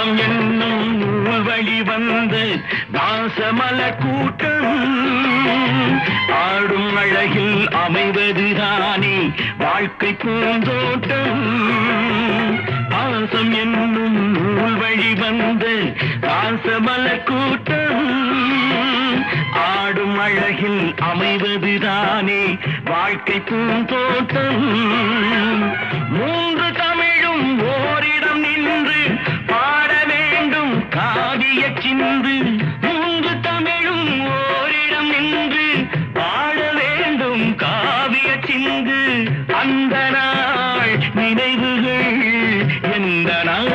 பாசம் என்னும் நூல் வழி வந்து பாசமலர் கூட்டம் ஆடும் அழகில் அமைவதுதானே வாழ்க்கை பூந்தோட்டம். பாசம் என்னும் நூல் வழி வந்து பாசமலர் கூட்டம் ஆடும் அழகில் அமைவதுதானே வாழ்க்கை பூந்தோட்டம். மூன்று தமிழும் ஓரிடம் நின்று பாட வேண்டும் காவிய சிந்து. மூன்று தமிழும் ஓரிடம் நின்று பாட வேண்டும் காவிய சிந்து. அந்த நாள் நினைவுகள் எந்த நாள்